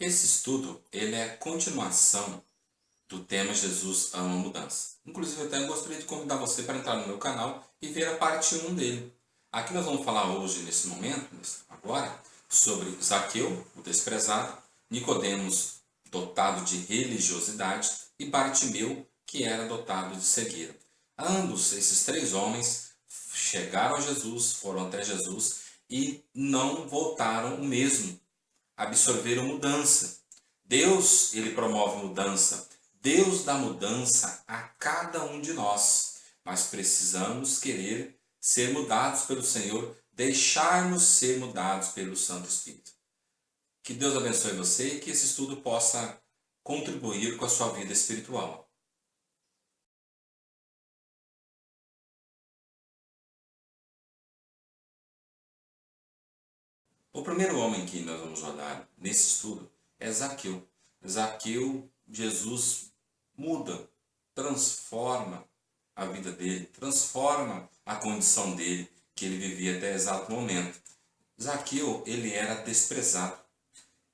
Esse estudo, ele é continuação do tema Jesus ama a mudança. Inclusive, eu até gostaria de convidar você para entrar no meu canal e ver a parte 1 dele. Aqui nós vamos falar hoje, nesse momento, agora, sobre Zaqueu, o desprezado, Nicodemos, dotado de religiosidade, e Bartimeu, que era dotado de cegueira. Ambos, esses três homens, chegaram a Jesus, foram até Jesus e não voltaram o mesmo, absorveram mudança. Deus, ele promove mudança. Deus dá mudança a cada um de nós. Mas precisamos querer ser mudados pelo Senhor, deixar-nos ser mudados pelo Santo Espírito. Que Deus abençoe você e que esse estudo possa contribuir com a sua vida espiritual. O primeiro homem que nós vamos olhar nesse estudo é Zaqueu. Zaqueu, Jesus muda, transforma a vida dele, transforma a condição dele, que ele vivia até exato momento. Zaqueu, ele era desprezado,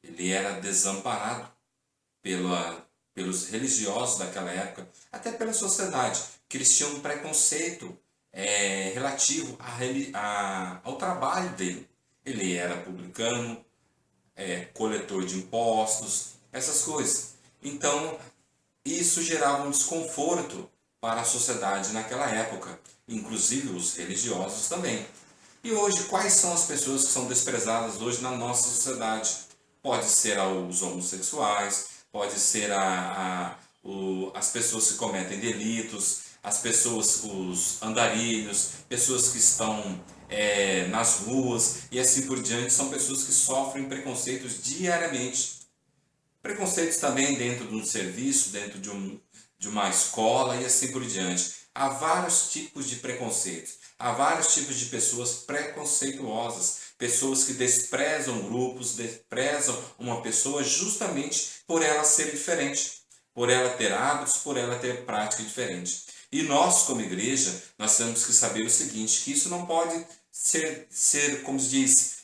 ele era desamparado pelos religiosos daquela época, até pela sociedade, que eles tinham um preconceito relativo ao trabalho dele. Ele era publicano, coletor de impostos, essas coisas. Então, isso gerava um desconforto para a sociedade naquela época, inclusive os religiosos também. E hoje, quais são as pessoas que são desprezadas hoje na nossa sociedade? Pode ser os homossexuais, pode ser as pessoas que cometem delitos, as pessoas, os andarilhos, pessoas que estão nas ruas e assim por diante, são pessoas que sofrem preconceitos diariamente. Preconceitos também dentro de um serviço, dentro de uma escola e assim por diante. Há vários tipos de preconceitos. Há vários tipos de pessoas preconceituosas, pessoas que desprezam grupos, desprezam uma pessoa justamente por ela ser diferente, por ela ter hábitos, por ela ter prática diferente. E nós, como igreja, nós temos que saber o seguinte, que isso não pode ser como se diz,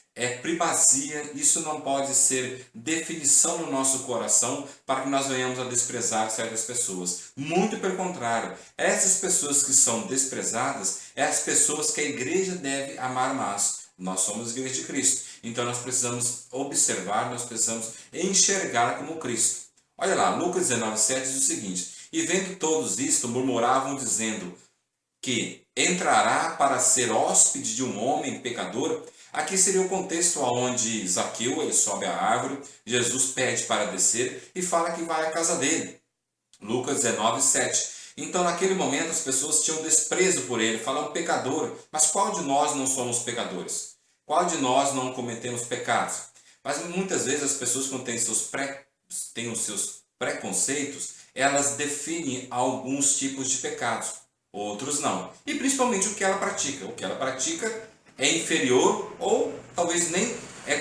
primazia, isso não pode ser definição no nosso coração para que nós venhamos a desprezar certas pessoas. Muito pelo contrário, essas pessoas que são desprezadas, é as pessoas que a igreja deve amar mais. Nós somos a igreja de Cristo, então nós precisamos observar, nós precisamos enxergar como Cristo. Olha lá, Lucas 19:7 diz o seguinte, e vendo todos isto, murmuravam dizendo que entrará para ser hóspede de um homem pecador. Aqui seria o contexto onde Zaqueu ele sobe a árvore, Jesus pede para descer e fala que vai à casa dele. Lucas 19:7. Então, naquele momento, as pessoas tinham desprezo por ele, falam pecador. Mas qual de nós não somos pecadores? Qual de nós não cometemos pecados? Mas muitas vezes as pessoas, quando têm os seus preconceitos, elas definem alguns tipos de pecados, outros não. E principalmente o que ela pratica. O que ela pratica é inferior ou talvez nem é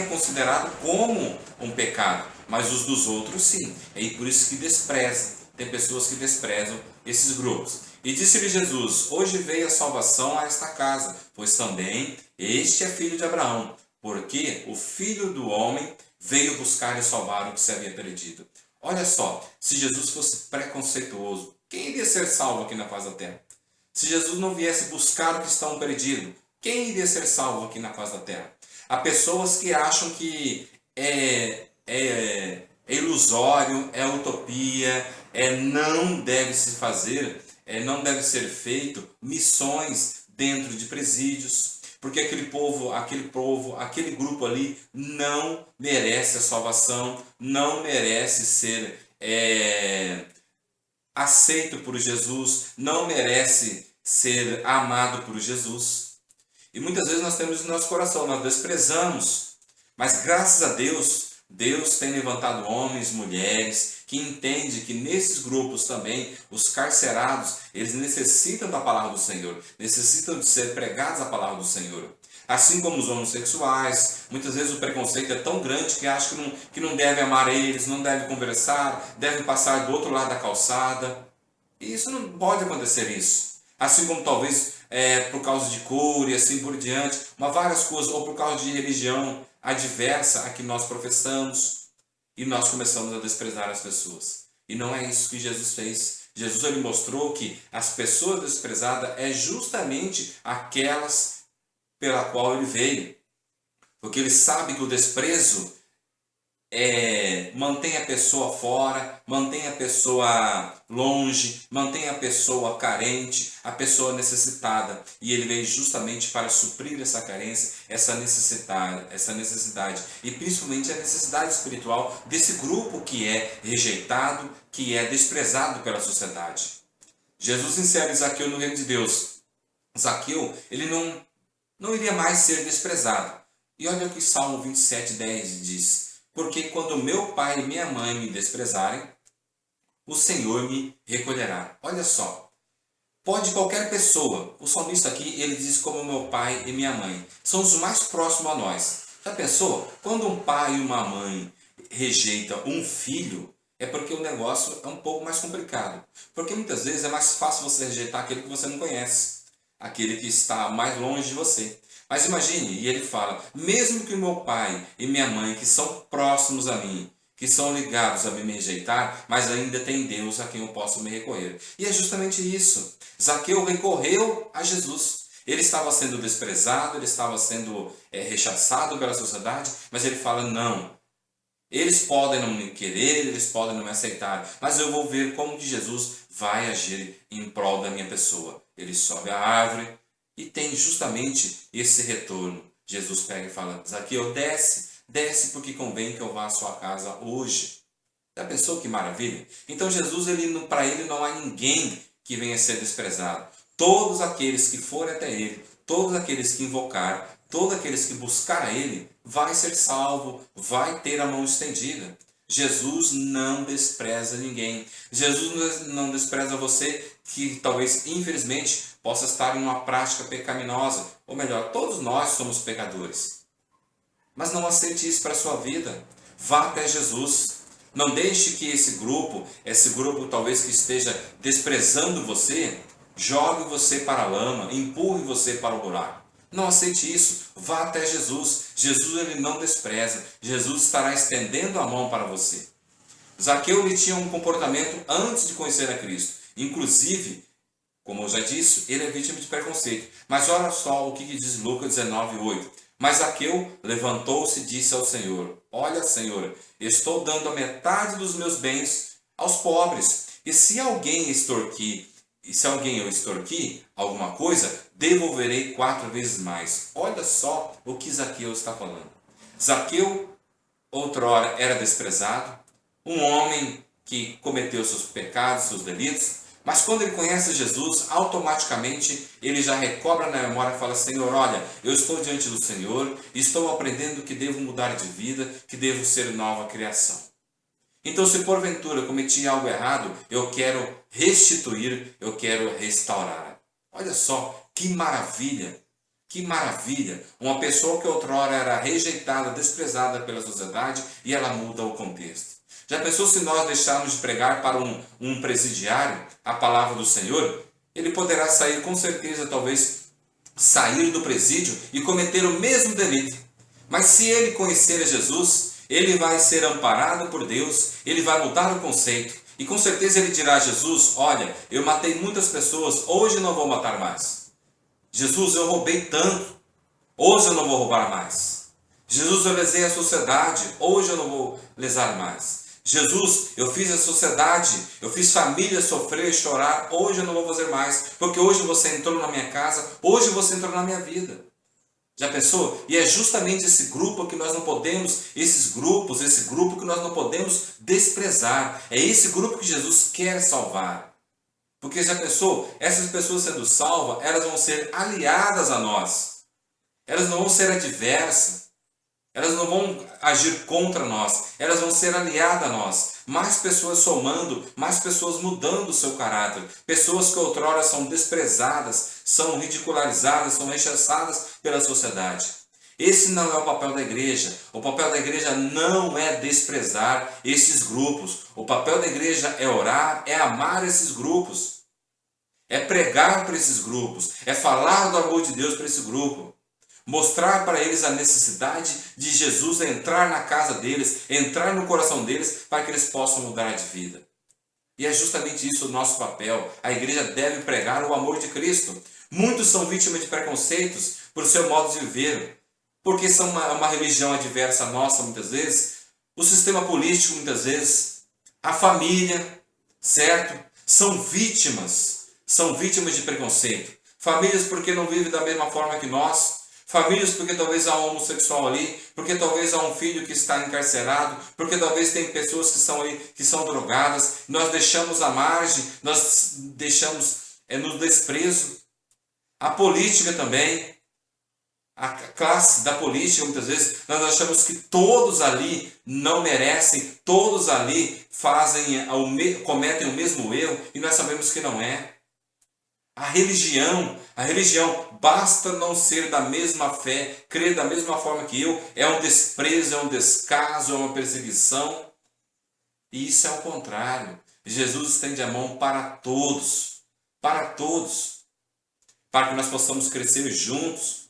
considerado como um pecado, mas os dos outros sim. E por isso que despreza. Tem pessoas que desprezam esses grupos. E disse-lhe Jesus, hoje veio a salvação a esta casa, pois também este é filho de Abraão, porque o Filho do Homem veio buscar e salvar o que se havia perdido. Olha só, se Jesus fosse preconceituoso, quem iria ser salvo aqui na face da terra? Se Jesus não viesse buscar o que estão perdido, quem iria ser salvo aqui na face da terra? Há pessoas que acham que é ilusório, é utopia, não deve se fazer, não deve ser feito missões dentro de presídios, porque aquele grupo ali não merece a salvação, não merece ser aceito por Jesus, não merece ser amado por Jesus. E muitas vezes nós temos no nosso coração, nós desprezamos, mas graças a Deus, Deus tem levantado homens, mulheres, que entendem que nesses grupos também, os carcerados, eles necessitam da palavra do Senhor, necessitam de ser pregados a palavra do Senhor. Assim como os homossexuais, muitas vezes o preconceito é tão grande que acham que não deve amar eles, não deve conversar, deve passar do outro lado da calçada. E isso não pode acontecer isso. Assim como talvez por causa de cura e assim por diante, várias coisas, ou por causa de religião adversa a que nós professamos. e nós começamos a desprezar as pessoas. E não é isso que Jesus fez. Jesus ele mostrou que as pessoas desprezadas é justamente aquelas pela qual ele veio. Porque ele sabe que o desprezo mantém a pessoa fora, mantém a pessoa longe, mantém a pessoa carente, a pessoa necessitada. E ele veio justamente para suprir essa carência, essa necessidade. E principalmente a necessidade espiritual desse grupo que é rejeitado, que é desprezado pela sociedade. Jesus insere Zaqueu no reino de Deus. Zaqueu, ele não iria mais ser desprezado. E olha o que Salmo 27:10 diz: porque quando meu pai e minha mãe me desprezarem, o Senhor me recolherá. Olha só, pode qualquer pessoa, o salmista aqui, ele diz como meu pai e minha mãe, são os mais próximos a nós. Já pensou? Quando um pai e uma mãe rejeita um filho, é porque o negócio é um pouco mais complicado. Porque muitas vezes é mais fácil você rejeitar aquele que você não conhece, aquele que está mais longe de você. Mas imagine, e ele fala, mesmo que o meu pai e minha mãe, que são próximos a mim, que são ligados a me rejeitar, mas ainda tem Deus a quem eu posso me recorrer. E é justamente isso. Zaqueu recorreu a Jesus. Ele estava sendo desprezado, ele estava sendo rechaçado pela sociedade, mas ele fala, não, eles podem não me querer, eles podem não me aceitar, mas eu vou ver como que Jesus vai agir em prol da minha pessoa. Ele sobe a árvore, e tem justamente esse retorno. Jesus pega e fala, Zaqueu, desce porque convém que eu vá à sua casa hoje. Já pensou que maravilha? Então Jesus, para ele não há ninguém que venha a ser desprezado. Todos aqueles que forem até ele, todos aqueles que invocar, todos aqueles que buscar a ele, vai ser salvo, vai ter a mão estendida. Jesus não despreza ninguém. Jesus não despreza você que talvez, infelizmente, possa estar em uma prática pecaminosa. Ou melhor, todos nós somos pecadores. Mas não aceite isso para a sua vida. Vá até Jesus. Não deixe que esse grupo talvez que esteja desprezando você, jogue você para a lama, empurre você para o buraco. Não aceite isso. Vá até Jesus. Jesus ele não despreza. Jesus estará estendendo a mão para você. Zaqueu ele tinha um comportamento antes de conhecer a Cristo. Inclusive, como eu já disse, ele é vítima de preconceito. Mas olha só o que diz Lucas 19:8. Mas Zaqueu levantou-se e disse ao Senhor, olha, Senhor, estou dando a metade dos meus bens aos pobres. E se alguém eu extorquir alguma coisa, devolverei 4 vezes mais. Olha só o que Zaqueu está falando. Zaqueu, outrora, era desprezado, um homem que cometeu seus pecados, seus delitos, mas quando ele conhece Jesus, automaticamente ele já recobra na memória e fala, Senhor, olha, eu estou diante do Senhor, estou aprendendo que devo mudar de vida, que devo ser nova criação. Então, se porventura cometi algo errado, eu quero restituir, eu quero restaurar. Olha só, que maravilha! Que maravilha! Uma pessoa que outrora era rejeitada, desprezada pela sociedade, e ela muda o contexto. Já pensou se nós deixarmos de pregar para um presidiário a palavra do Senhor? Ele poderá sair, com certeza, talvez sair do presídio e cometer o mesmo delito. Mas se ele conhecer a Jesus, ele vai ser amparado por Deus, ele vai mudar o conceito. E com certeza ele dirá a Jesus, olha, eu matei muitas pessoas, hoje não vou matar mais. Jesus, eu roubei tanto, hoje eu não vou roubar mais. Jesus, eu lesei a sociedade, hoje eu não vou lesar mais. Jesus, eu fiz a sociedade, eu fiz família sofrer e chorar, hoje eu não vou fazer mais, porque hoje você entrou na minha casa, hoje você entrou na minha vida. Já pensou? E é justamente esse grupo que nós não podemos, esse grupo que nós não podemos desprezar. É esse grupo que Jesus quer salvar. Porque já pensou? Essas pessoas sendo salvas, elas vão ser aliadas a nós. Elas não vão ser adversas. Elas não vão agir contra nós, elas vão ser aliadas a nós. Mais pessoas somando, mais pessoas mudando o seu caráter. Pessoas que outrora são desprezadas, são ridicularizadas, são rechaçadas pela sociedade. Esse não é o papel da igreja. O papel da igreja não é desprezar esses grupos. O papel da igreja é orar, é amar esses grupos. É pregar para esses grupos, é falar do amor de Deus para esse grupo. Mostrar para eles a necessidade de Jesus entrar na casa deles, entrar no coração deles, para que eles possam mudar de vida. E é justamente isso o nosso papel. A igreja deve pregar o amor de Cristo. Muitos são vítimas de preconceitos por seu modo de viver, porque são uma religião adversa à nossa, muitas vezes, o sistema político, muitas vezes, a família, certo? São vítimas de preconceito. Famílias porque não vivem da mesma forma que nós. Famílias porque talvez há um homossexual ali, porque talvez há um filho que está encarcerado, porque talvez tem pessoas que são ali, que são drogadas. Nós deixamos à margem, nós deixamos no desprezo. A política também, a classe da política, muitas vezes, nós achamos que todos ali não merecem, todos ali cometem o mesmo erro, e nós sabemos que não é. A religião, basta não ser da mesma fé, crer da mesma forma que eu, é um desprezo, é um descaso, é uma perseguição. E isso é o contrário. Jesus estende a mão para todos, para que nós possamos crescer juntos,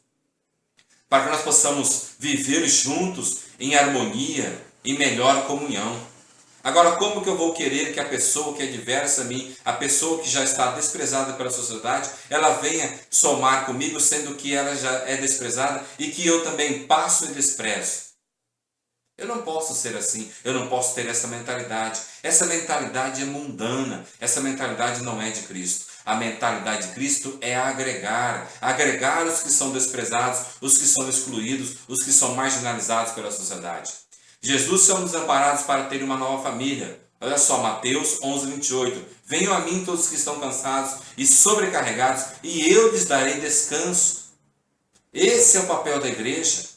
para que nós possamos viver juntos em harmonia, em melhor comunhão. Agora, como que eu vou querer que a pessoa que é diversa a mim, a pessoa que já está desprezada pela sociedade, ela venha somar comigo, sendo que ela já é desprezada e que eu também passo e desprezo? Eu não posso ser assim, eu não posso ter essa mentalidade. Essa mentalidade é mundana, essa mentalidade não é de Cristo. A mentalidade de Cristo é agregar os que são desprezados, os que são excluídos, os que são marginalizados pela sociedade. Jesus são desamparados para ter uma nova família. Olha só, Mateus 11, 28. Venham a mim todos que estão cansados e sobrecarregados, e eu lhes darei descanso. Esse é o papel da igreja.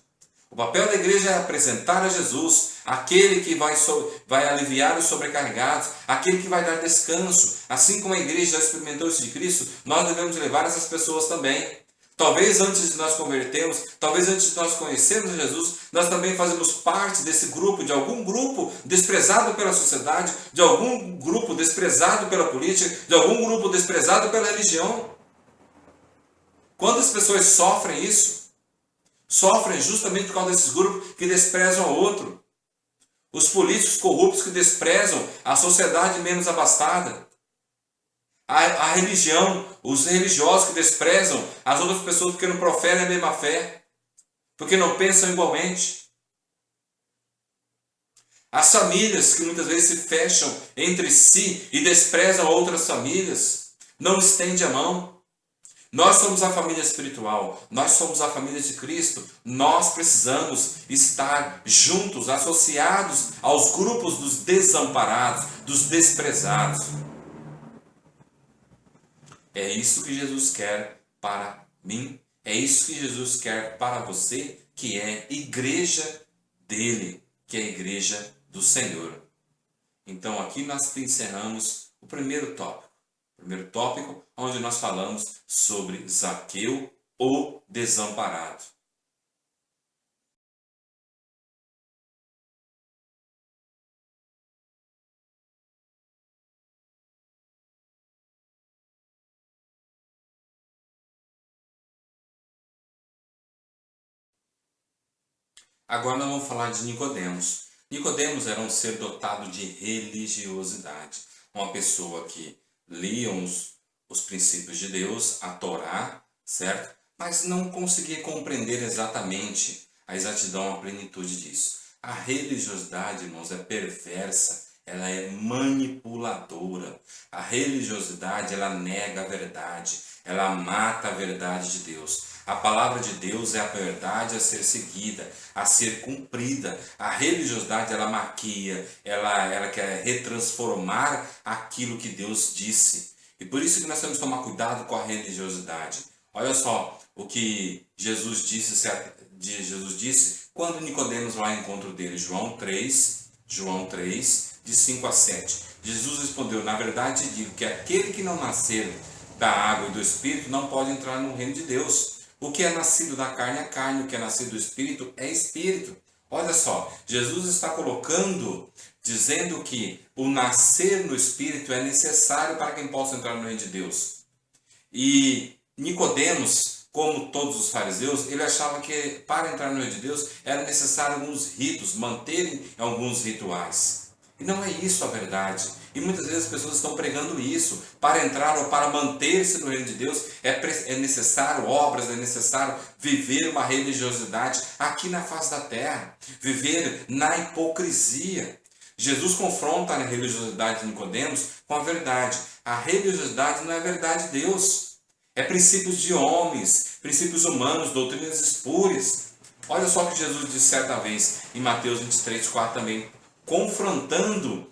O papel da igreja é apresentar a Jesus, aquele que vai aliviar os sobrecarregados, aquele que vai dar descanso. Assim como a igreja já experimentou isso de Cristo, nós devemos levar essas pessoas também. Talvez antes de nós convertermos, talvez antes de nós conhecermos Jesus, nós também fazemos parte desse grupo, de algum grupo desprezado pela sociedade, de algum grupo desprezado pela política, de algum grupo desprezado pela religião. Quantas pessoas sofrem isso? Sofrem justamente por causa desses grupos que desprezam o outro. Os políticos corruptos que desprezam a sociedade menos abastada. A religião, os religiosos que desprezam as outras pessoas porque não proferem a mesma fé, porque não pensam igualmente. As famílias que muitas vezes se fecham entre si e desprezam outras famílias, não estendem a mão. Nós somos a família espiritual, nós somos a família de Cristo, nós precisamos estar juntos, associados aos grupos dos desamparados, dos desprezados. É isso que Jesus quer para mim, é isso que Jesus quer para você, que é igreja dele, que é a igreja do Senhor. Então aqui nós encerramos o primeiro tópico, onde nós falamos sobre Zaqueu, o desamparado. Agora nós vamos falar de Nicodemos. Nicodemos era um ser dotado de religiosidade, uma pessoa que lia os princípios de Deus, a Torá, certo? Mas não conseguia compreender exatamente a exatidão, a plenitude disso. A religiosidade, irmãos, é perversa, ela é manipuladora. A religiosidade, ela nega a verdade, ela mata a verdade de Deus. A palavra de Deus é a verdade a ser seguida, a ser cumprida. A religiosidade, ela maquia, ela quer retransformar aquilo que Deus disse. E por isso que nós temos que tomar cuidado com a religiosidade. Olha só o que Jesus disse quando Nicodemos vai ao encontro dele. João 3, de 5 a 7. Jesus respondeu: na verdade digo que aquele que não nascer da água e do Espírito não pode entrar no reino de Deus. O que é nascido da carne é carne, o que é nascido do Espírito é Espírito. Olha só, Jesus está dizendo que o nascer no Espírito é necessário para quem possa entrar no reino de Deus. E Nicodemos, como todos os fariseus, ele achava que para entrar no reino de Deus era necessário alguns ritos, manterem alguns rituais. E não é isso a verdade. E muitas vezes as pessoas estão pregando isso. Para entrar ou para manter-se no reino de Deus é necessário obras, é necessário viver uma religiosidade aqui na face da terra. Viver na hipocrisia. Jesus confronta a religiosidade de Nicodemos com a verdade. A religiosidade não é a verdade de Deus. É princípios de homens, princípios humanos, doutrinas espúrias. Olha só o que Jesus disse certa vez em Mateus 23:4 também, confrontando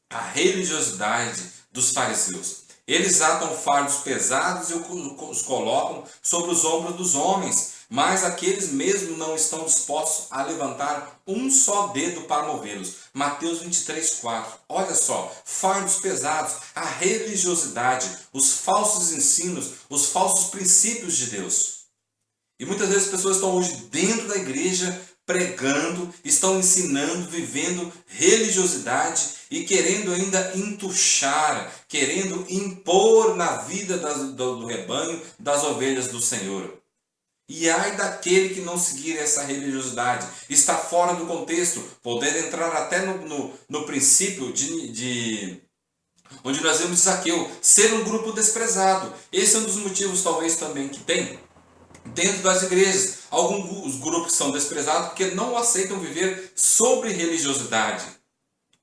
a religiosidade dos fariseus. Eles atam fardos pesados e os colocam sobre os ombros dos homens, mas aqueles mesmos não estão dispostos a levantar um só dedo para movê-los. Mateus 23:4. Olha só, fardos pesados, a religiosidade, os falsos ensinos, os falsos princípios de Deus. E muitas vezes as pessoas estão hoje dentro da igreja pregando, estão ensinando, vivendo religiosidade e querendo ainda entuchar, querendo impor na vida do rebanho, das ovelhas do Senhor. E ai daquele que não seguir essa religiosidade, está fora do contexto, podendo entrar até no princípio onde nós vemos Zaqueu, ser um grupo desprezado. Esse é um dos motivos talvez também que tem dentro das igrejas alguns grupos que são desprezados porque não aceitam viver sobre religiosidade,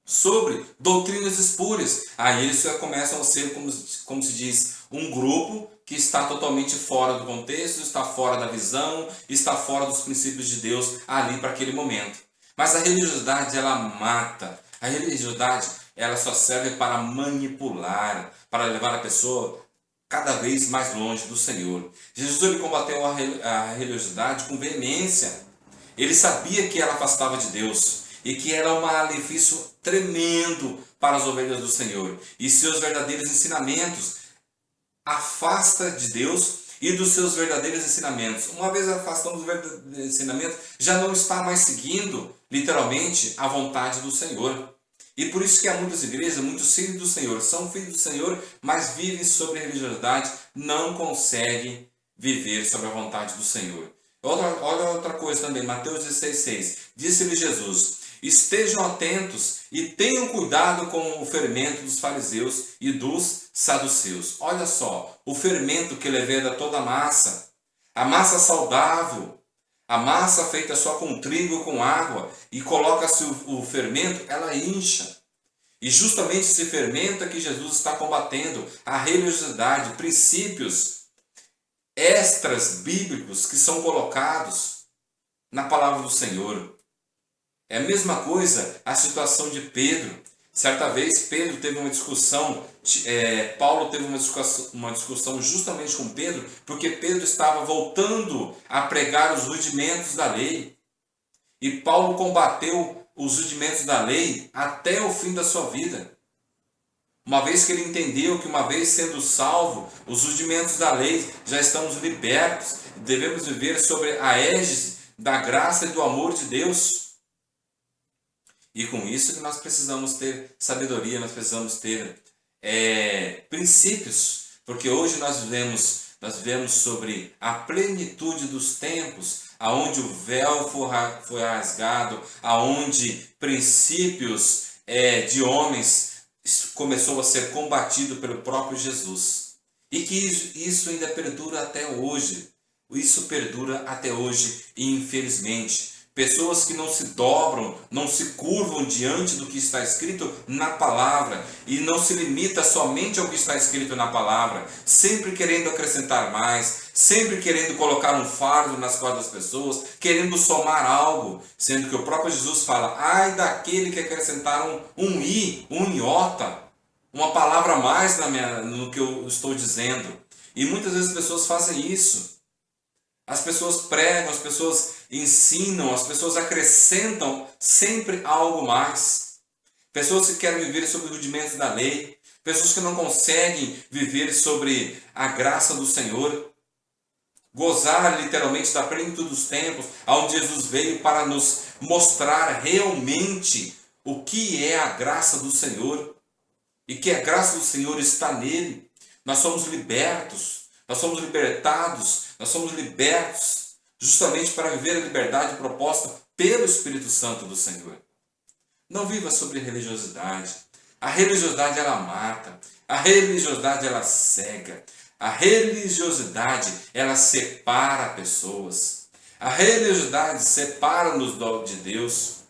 sobre doutrinas espúrias. Aí eles já começam a ser, como se diz, um grupo que está totalmente fora do contexto, está fora da visão, está fora dos princípios de Deus ali para aquele momento. Mas a religiosidade, ela mata. A religiosidade, ela só serve para manipular, para levar a pessoa cada vez mais longe do Senhor. Jesus, ele combateu a religiosidade com veemência. Ele sabia que ela afastava de Deus e que era um malefício tremendo para as ovelhas do Senhor. E seus verdadeiros ensinamentos afasta de Deus e dos seus verdadeiros ensinamentos. Uma vez afastando dos verdadeiros ensinamentos, já não está mais seguindo, literalmente, a vontade do Senhor. E por isso que há muitas igrejas, muitos filhos do Senhor, são filhos do Senhor, mas vivem sobre a religiosidade, não conseguem viver sobre a vontade do Senhor. Olha outra coisa também, Mateus 16:6. Disse-lhe Jesus: estejam atentos e tenham cuidado com o fermento dos fariseus e dos saduceus. Olha só, o fermento que leveda toda a massa saudável, a massa feita só com trigo e com água, e coloca-se o fermento, ela incha. E justamente esse fermento é que Jesus está combatendo, a religiosidade, princípios extras bíblicos que são colocados na palavra do Senhor. É a mesma coisa a situação de Pedro. Certa vez Pedro teve uma discussão, Paulo teve uma discussão justamente com Pedro, porque Pedro estava voltando a pregar os rudimentos da lei. E Paulo combateu os rudimentos da lei até o fim da sua vida. Uma vez que ele entendeu que uma vez sendo salvo, os rudimentos da lei já estamos libertos, devemos viver sobre a égide da graça e do amor de Deus. E com isso que nós precisamos ter sabedoria, nós precisamos ter princípios, porque hoje nós vivemos sobre a plenitude dos tempos, aonde o véu foi rasgado, aonde princípios de homens começou a ser combatido pelo próprio Jesus. E que isso ainda perdura até hoje. Isso perdura até hoje, infelizmente. Pessoas que não se dobram, não se curvam diante do que está escrito na palavra e não se limita somente ao que está escrito na palavra, sempre querendo acrescentar mais, sempre querendo colocar um fardo nas costas das pessoas, querendo somar algo, sendo que o próprio Jesus fala: ai daquele que acrescentar um iota, uma palavra a mais no que eu estou dizendo. E muitas vezes as pessoas fazem isso. As pessoas pregam, as pessoas ensinam, as pessoas acrescentam sempre algo mais. Pessoas que querem viver sobre os rudimentos da lei, pessoas que não conseguem viver sobre a graça do Senhor, gozar literalmente da plenitude dos tempos, onde Jesus veio para nos mostrar realmente o que é a graça do Senhor, e que a graça do Senhor está nele. Nós somos libertos. Nós somos libertados, nós somos libertos justamente para viver a liberdade proposta pelo Espírito Santo do Senhor. Não viva sobre religiosidade. A religiosidade ela mata, a religiosidade ela cega, a religiosidade ela separa pessoas. A religiosidade separa-nos de Deus.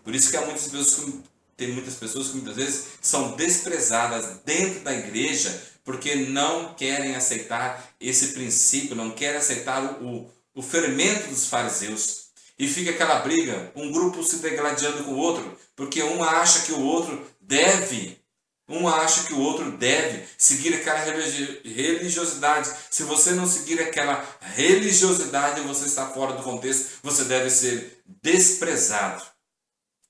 Por isso que tem muitas pessoas que muitas vezes são desprezadas dentro da igreja porque não querem aceitar esse princípio, não querem aceitar o fermento dos fariseus. E fica aquela briga, um grupo se degladiando com o outro, porque um acha que o outro deve seguir aquela religiosidade. Se você não seguir aquela religiosidade, você está fora do contexto, você deve ser desprezado,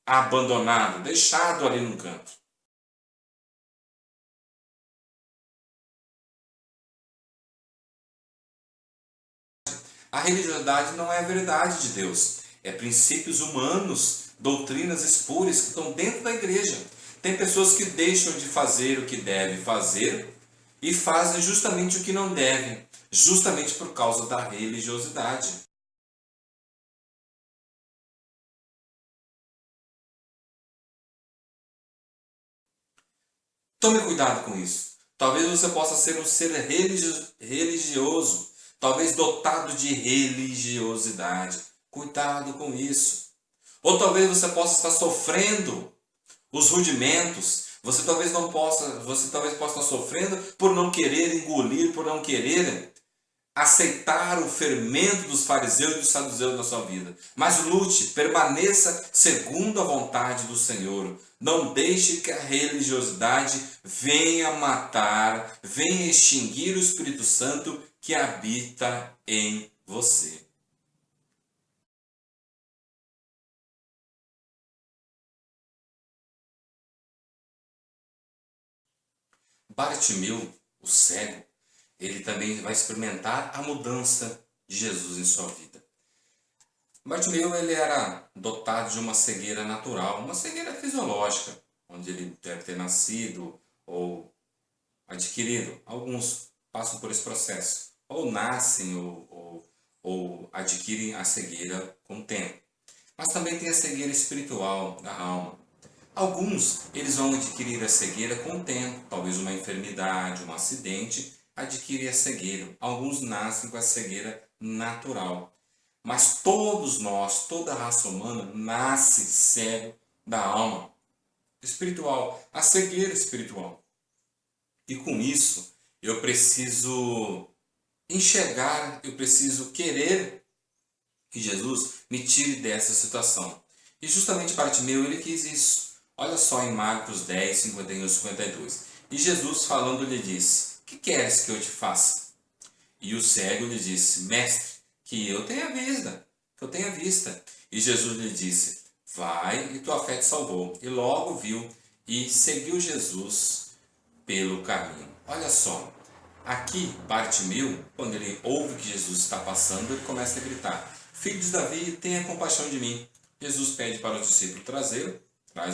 abandonado, deixado ali num canto. A religiosidade não é a verdade de Deus, é princípios humanos, doutrinas espúrias que estão dentro da igreja. Tem pessoas que deixam de fazer o que devem fazer e fazem justamente o que não devem, justamente por causa da religiosidade. Tome cuidado com isso. Talvez você possa ser um ser religioso, talvez dotado de religiosidade. Cuidado com isso. Ou talvez você possa estar sofrendo os rudimentos. Você talvez possa estar sofrendo por não querer engolir, por não querer aceitar o fermento dos fariseus e dos saduceus na sua vida. Mas lute, permaneça segundo a vontade do Senhor. Não deixe que a religiosidade venha matar, venha extinguir o Espírito Santo que habita em você. Bartimeu, o cego, ele também vai experimentar a mudança de Jesus em sua vida. Bartimeu ele era dotado de uma cegueira natural, uma cegueira fisiológica, onde ele deve ter nascido ou adquirido. Alguns passam por esse processo, ou nascem ou adquirem a cegueira com o tempo. Mas também tem a cegueira espiritual da alma. Alguns eles vão adquirir a cegueira com o tempo, talvez uma enfermidade, um acidente, adquire a cegueira. Alguns nascem com a cegueira natural. Mas todos nós, toda a raça humana, nasce cego da alma espiritual, a cegueira espiritual. E com isso, eu preciso enxergar, eu preciso querer que Jesus me tire dessa situação. E justamente Bartimeu, ele quis isso. Olha só em Marcos 10, 51 e 52. E Jesus falando lhe disse: que queres que eu te faça? E o cego lhe disse: mestre, que eu tenha vista. E Jesus lhe disse: vai, e tua fé te salvou. E logo viu e seguiu Jesus pelo caminho. Olha só, aqui Bartimeu, quando ele ouve que Jesus está passando, ele começa a gritar: filho de Davi, tenha compaixão de mim. Jesus pede para os discípulos traz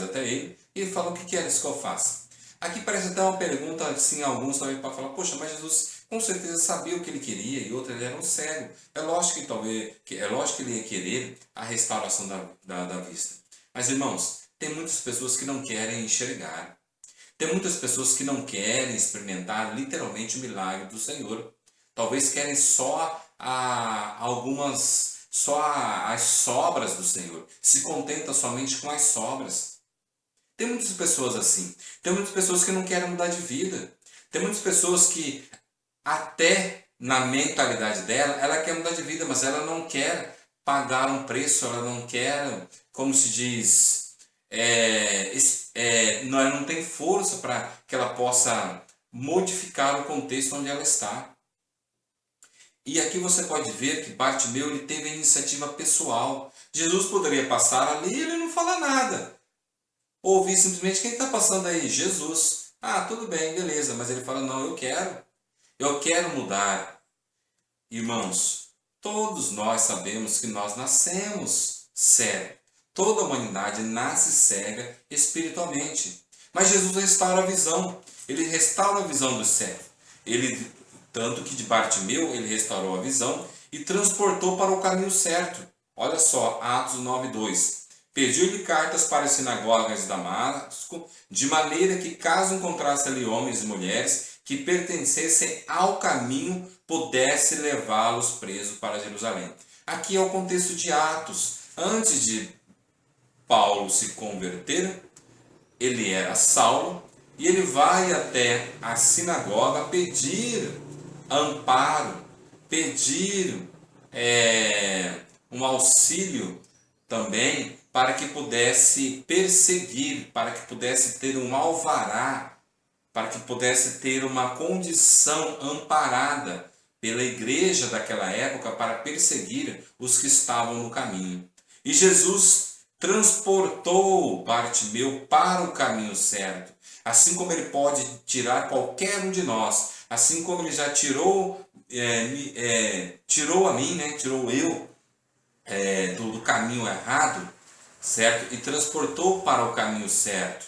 até ele, e ele fala: o que queres que eu faça? Aqui parece até uma pergunta, assim, alguns também para falar: poxa, mas Jesus com certeza sabia o que ele queria, e outro, ele era um cego. É lógico que ele ia querer a restauração da vista. Mas irmãos, tem muitas pessoas que não querem enxergar. Tem muitas pessoas que não querem experimentar literalmente o milagre do Senhor. Talvez querem só as sobras do Senhor. Se contenta somente com as sobras. Tem muitas pessoas assim. Tem muitas pessoas que não querem mudar de vida. Tem muitas pessoas que até na mentalidade dela, ela quer mudar de vida, mas ela não quer pagar um preço, ela não quer, como se diz, ela não tem força para que ela possa modificar o contexto onde ela está. E aqui você pode ver que Bartimeu ele teve a iniciativa pessoal. Jesus poderia passar ali e ele não fala nada. Ouvir simplesmente: quem está passando aí? Jesus. Ah, tudo bem, beleza. Mas ele fala: não, eu quero mudar. Irmãos, todos nós sabemos que nós nascemos cegos. Toda a humanidade nasce cega espiritualmente. Mas Jesus restaura a visão. Ele restaura a visão do cego. Ele Tanto que de Bartimeu ele restaurou a visão e transportou para o caminho certo. Olha só, Atos 9:2. Pediu-lhe cartas para as sinagogas de Damasco, de maneira que, caso encontrasse ali homens e mulheres que pertencessem ao caminho, pudesse levá-los presos para Jerusalém. Aqui é o contexto de Atos. Antes de Paulo se converter, ele era Saulo, e ele vai até a sinagoga pedir amparo, pedir um auxílio também para que pudesse perseguir, para que pudesse ter um alvará, para que pudesse ter uma condição amparada pela igreja daquela época para perseguir os que estavam no caminho. E Jesus transportou Bartimeu para o caminho certo, assim como ele pode tirar qualquer um de nós, assim como ele já tirou a mim, né? Tirou eu do caminho errado, certo? E transportou para o caminho certo.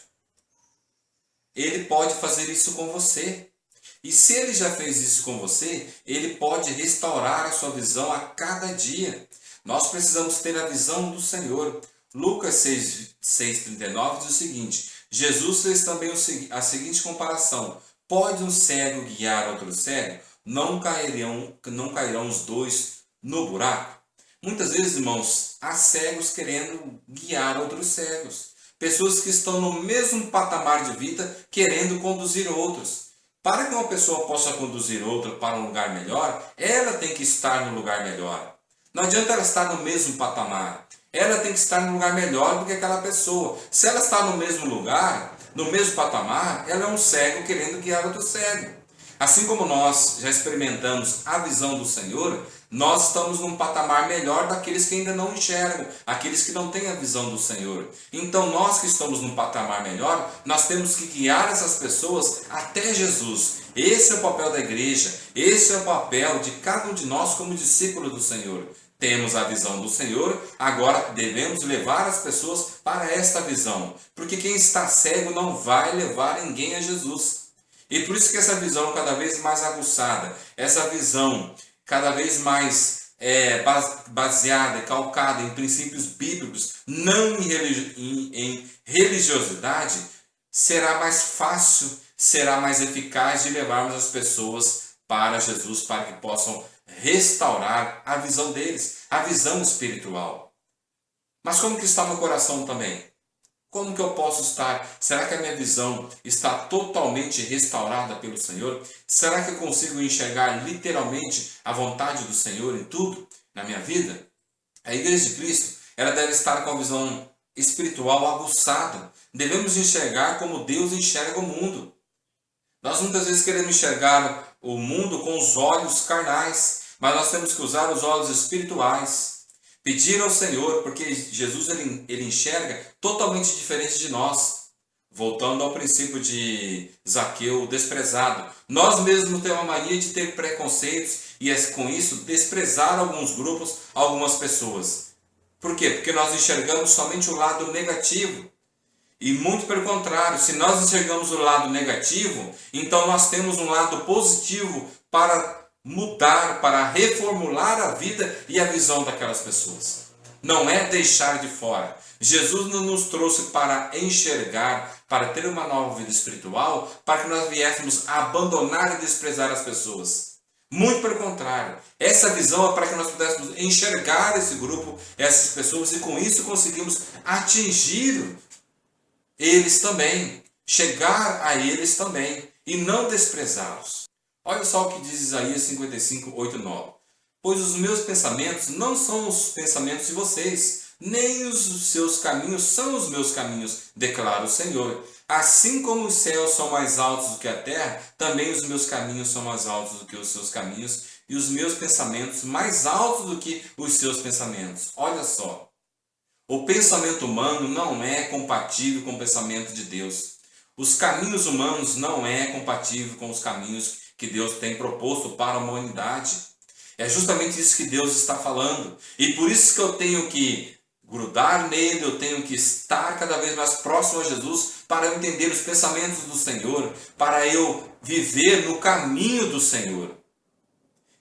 Ele pode fazer isso com você. E se ele já fez isso com você, ele pode restaurar a sua visão a cada dia. Nós precisamos ter a visão do Senhor. Lucas 6,39 diz o seguinte: Jesus fez também a seguinte comparação: pode um cego guiar outro cego? Não cairão os dois no buraco? Muitas vezes, irmãos, há cegos querendo guiar outros cegos. Pessoas que estão no mesmo patamar de vida querendo conduzir outros. Para que uma pessoa possa conduzir outra para um lugar melhor, ela tem que estar no lugar melhor. Não adianta ela estar no mesmo patamar. Ela tem que estar no lugar melhor do que aquela pessoa. Se ela está no mesmo lugar, no mesmo patamar, ela é um cego querendo guiar outro cego. Assim como nós já experimentamos a visão do Senhor, nós estamos num patamar melhor daqueles que ainda não enxergam, aqueles que não têm a visão do Senhor. Então nós que estamos num patamar melhor, nós temos que guiar essas pessoas até Jesus. Esse é o papel da igreja, esse é o papel de cada um de nós como discípulo do Senhor. Temos a visão do Senhor, agora devemos levar as pessoas para esta visão, porque quem está cego não vai levar ninguém a Jesus. E por isso que essa visão cada vez mais aguçada, essa visão cada vez mais baseada e calcada em princípios bíblicos, não em religiosidade, será mais fácil, será mais eficaz de levarmos as pessoas para Jesus, para que possam restaurar a visão deles, a visão espiritual. Mas como que está meu coração também? Como que eu posso estar? Será que a minha visão está totalmente restaurada pelo Senhor? Será que eu consigo enxergar literalmente a vontade do Senhor em tudo na minha vida? A Igreja de Cristo, ela deve estar com a visão espiritual aguçada. Devemos enxergar como Deus enxerga o mundo. Nós muitas vezes queremos enxergar o mundo com os olhos carnais, mas nós temos que usar os olhos espirituais. Pedir ao Senhor, porque Jesus ele enxerga totalmente diferente de nós. Voltando ao princípio de Zaqueu desprezado. Nós mesmos temos a mania de ter preconceitos e com isso desprezar alguns grupos, algumas pessoas. Por quê? Porque nós enxergamos somente o lado negativo. E muito pelo contrário, se nós enxergamos o lado negativo, então nós temos um lado positivo para mudar, para reformular a vida e a visão daquelas pessoas. Não é deixar de fora. Jesus não nos trouxe para enxergar, para ter uma nova vida espiritual, para que nós viéssemos a abandonar e desprezar as pessoas. Muito pelo contrário. Essa visão é para que nós pudéssemos enxergar esse grupo, essas pessoas, e com isso conseguimos atingir eles também, chegar a eles também, e não desprezá-los. Olha só o que diz Isaías 55, 8 e 9. Pois os meus pensamentos não são os pensamentos de vocês, nem os seus caminhos são os meus caminhos, declara o Senhor. Assim como os céus são mais altos do que a terra, também os meus caminhos são mais altos do que os seus caminhos, e os meus pensamentos mais altos do que os seus pensamentos. Olha só. O pensamento humano não é compatível com o pensamento de Deus. Os caminhos humanos não é compatível com os caminhos que Deus tem proposto para a humanidade. É justamente isso que Deus está falando. E por isso que eu tenho que grudar nele, eu tenho que estar cada vez mais próximo a Jesus para eu entender os pensamentos do Senhor, para eu viver no caminho do Senhor.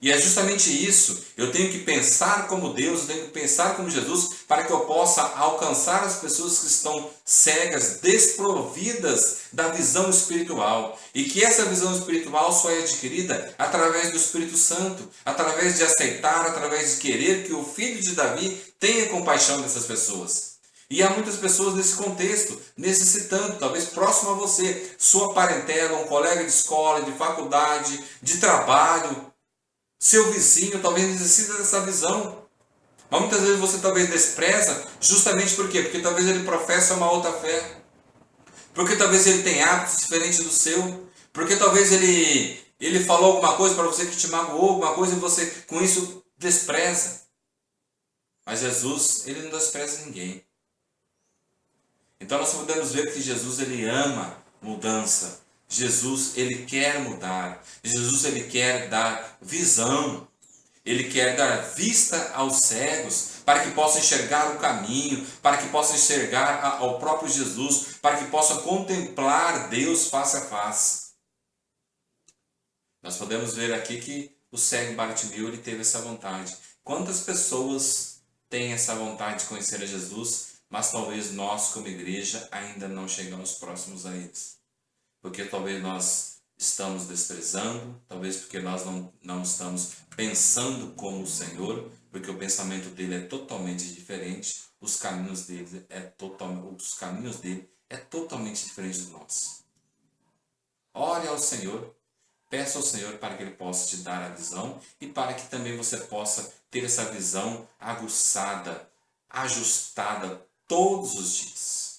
E é justamente isso. Eu tenho que pensar como Deus, eu tenho que pensar como Jesus, para que eu possa alcançar as pessoas que estão cegas, desprovidas da visão espiritual. E que essa visão espiritual só é adquirida através do Espírito Santo, através de aceitar, através de querer que o filho de Davi tenha compaixão dessas pessoas. E há muitas pessoas nesse contexto, necessitando, talvez próximo a você, sua parentela, um colega de escola, de faculdade, de trabalho, seu vizinho talvez necessite dessa visão. Mas muitas vezes você talvez despreza, justamente por quê? Porque talvez ele professa uma outra fé. Porque talvez ele tenha hábitos diferentes do seu. Porque talvez ele falou alguma coisa para você que te magoou, alguma coisa, e você com isso despreza. Mas Jesus, ele não despreza ninguém. Então nós podemos ver que Jesus, ele ama mudança. Jesus, ele quer mudar. Jesus, ele quer dar visão. Ele quer dar vista aos cegos, para que possam enxergar o caminho, para que possam enxergar ao próprio Jesus, para que possam contemplar Deus face a face. Nós podemos ver aqui que o cego Bartimeu, ele teve essa vontade. Quantas pessoas têm essa vontade de conhecer a Jesus, mas talvez nós, como igreja, ainda não chegamos próximos a eles? Porque talvez nós estamos desprezando, talvez porque nós não estamos pensando como o Senhor, porque o pensamento dele é totalmente diferente, os caminhos dele é totalmente diferente do nosso. Ore ao Senhor, peça ao Senhor para que ele possa te dar a visão e para que também você possa ter essa visão aguçada, ajustada todos os dias.